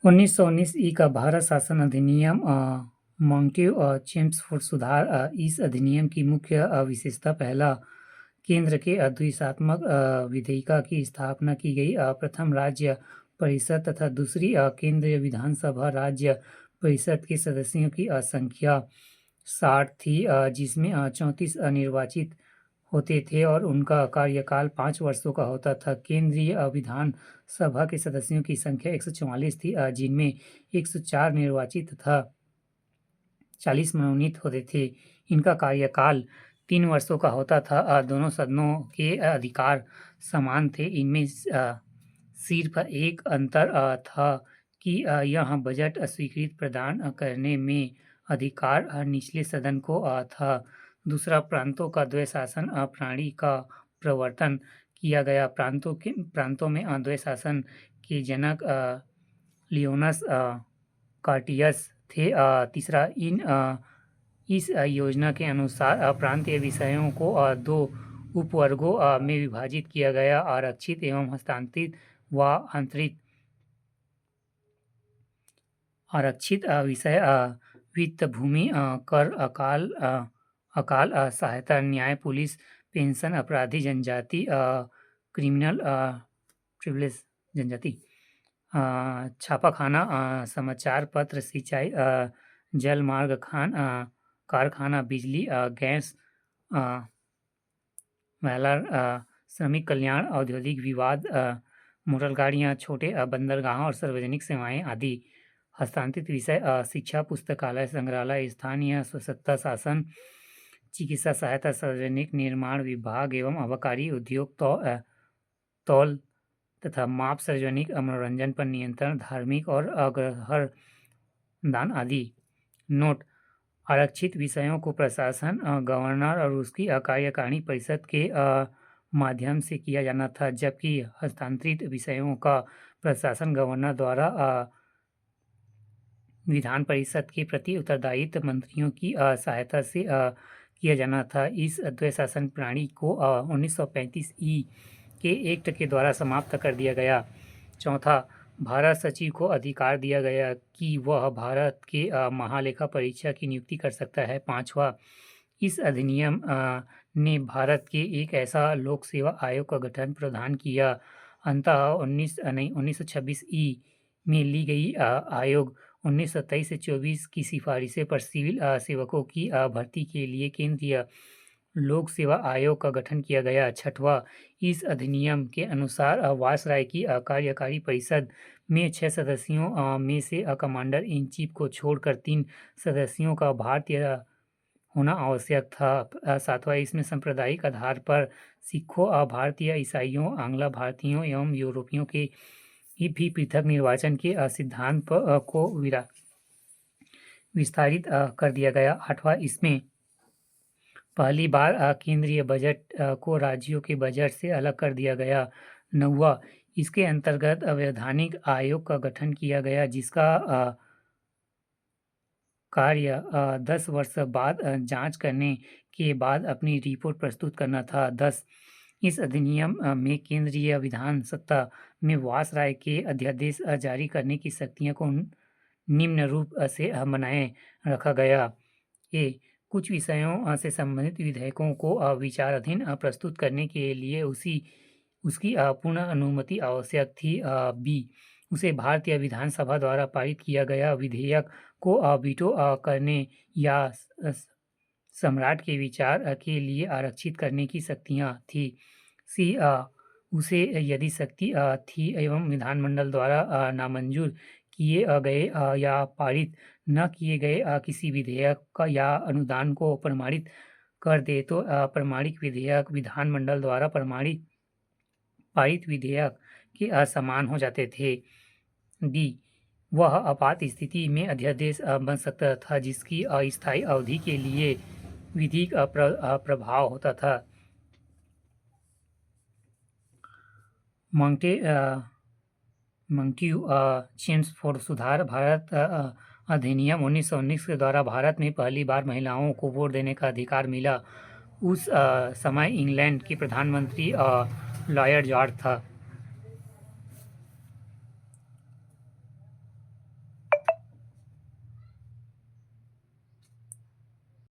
1919 ई का भारत शासन अधिनियम मॉन्टेग्यू चेम्सफोर्ड सुधार। इस अधिनियम की मुख्य विशेषता पहला केंद्र के द्विसत्तात्मक विधेयिका की स्थापना की गई। प्रथम राज्य परिषद तथा दूसरी केंद्रीय विधानसभा। राज्य परिषद के सदस्यों की संख्या 60 थी, जिसमें 34 निर्वाचित होते थे और उनका कार्यकाल 5 वर्षों का होता था। केंद्रीय विधान सभा के सदस्यों की संख्या 144 थी, जिनमें 104 निर्वाचित तथा 40 मनोनीत होते थे। इनका कार्यकाल 3 वर्षों का होता था। दोनों सदनों के अधिकार समान थे। इनमें सिर्फ एक अंतर था कि यह बजट स्वीकृति प्रदान करने में अधिकार निचले सदन को था। दूसरा, प्रांतों का द्वैशासन प्रणाली का प्रवर्तन किया गया। प्रांतों में द्वैशासन के जनक लियोनस कार्टियस थे। तीसरा, इस योजना के अनुसार प्रांतीय विषयों को 2 उपवर्गों में विभाजित किया गया: आरक्षित एवं हस्तांतरित व आंतरिक। आरक्षित विषय वित्त, भूमि कर, अकाल सहायता, न्याय, पुलिस, पेंशन, अपराधी जनजाति, क्रिमिनल ट्रिब्यूनल्स जनजाति, छापाखाना, समाचार पत्र, सिंचाई, जल मार्ग, कारखाना, बिजली, गैस, महिला, श्रमिक कल्याण, औद्योगिक विवाद, मोटर गाड़ियाँ, छोटे बंदरगाहों और सार्वजनिक सेवाएं आदि। हस्तांतरित विषय शिक्षा, पुस्तकालय, संग्रहालय, स्थानीय स्वच्छता शासन, चिकित्सा सहायता, सार्वजनिक निर्माण विभाग एवं आबकारी उद्योग, तौल तथा माप, सार्वजनिक मनोरंजन पर नियंत्रण, धार्मिक और अग्रहर दान आदि। नोट: आरक्षित विषयों को प्रशासन गवर्नर और उसकी कार्यकारिणी परिषद के माध्यम से किया जाना था, जबकि हस्तांतरित विषयों का प्रशासन गवर्नर द्वारा विधान परिषद के प्रति उत्तरदायित्व मंत्रियों की सहायता से किया जाना था। इस द्वैशासन प्रणाली को 1935 ई के एक्ट के द्वारा समाप्त कर दिया गया। चौथा, भारत सचिव को अधिकार दिया गया कि वह भारत के महालेखा परीक्षक की नियुक्ति कर सकता है। पांचवा, इस अधिनियम ने भारत के एक ऐसा लोक सेवा आयोग का गठन प्रदान किया। अंततः 1926 ई में ली गई आयोग 1923 से 24 की सिफारिशें पर सिविल सेवकों की भर्ती के लिए केंद्रीय लोक सेवा आयोग का गठन किया गया। छठवां, इस अधिनियम के अनुसार वायसराय की कार्यकारी परिषद में 6 सदस्यों में से कमांडर इन चीफ को छोड़कर 3 सदस्यों का भारतीय होना आवश्यक था। सातवां, इसमें सांप्रदायिक आधार पर सिखों, भारतीय ईसाइयों, आंग्ल भारतीयों एवं यूरोपियों के भी पृथक निर्वाचन के सिद्धांत को विस्तारित कर दिया गया। आठवां, इसमें पहली बार केंद्रीय बजट को राज्यों के बजट से अलग कर दिया गया। नौवां, इसके अंतर्गत वैधानिक आयोग का गठन किया गया, जिसका कार्य 10 वर्ष बाद जांच करने के बाद अपनी रिपोर्ट प्रस्तुत करना था। 10, इस अधिनियम में केंद्रीय विधान सत्ता में वायसराय के अध्यादेश जारी करने की शक्तियों को निम्न रूप से बनाए रखा गया। कुछ विषयों से संबंधित विधेयकों को विचाराधीन प्रस्तुत करने के लिए उसकी पूर्ण अनुमति आवश्यक थी। बी, उसे भारतीय विधानसभा द्वारा पारित किया गया विधेयक को वीटो करने या सम्राट के विचार के लिए आरक्षित करने की शक्तियाँ थी। सी, उसे यदि शक्ति थी एवं विधानमंडल द्वारा नामंजूर किए गए या पारित न किए गए किसी विधेयक का या अनुदान को प्रमाणित कर दे तो प्रमाणिक विधेयक विधानमंडल द्वारा पारित विधेयक के समान हो जाते थे। डी, वह आपात स्थिति में अध्यादेश बन सकता था जिसकी अस्थायी अवधि के लिए विधिक प्रभाव होता था। मॉन्टेग्यू चेम्सफोर्ड सुधार। भारत अधिनियम 1919 के द्वारा भारत में पहली बार महिलाओं को वोट देने का अधिकार मिला। उस समय इंग्लैंड के प्रधानमंत्री लॉर्ड जॉर्ज था।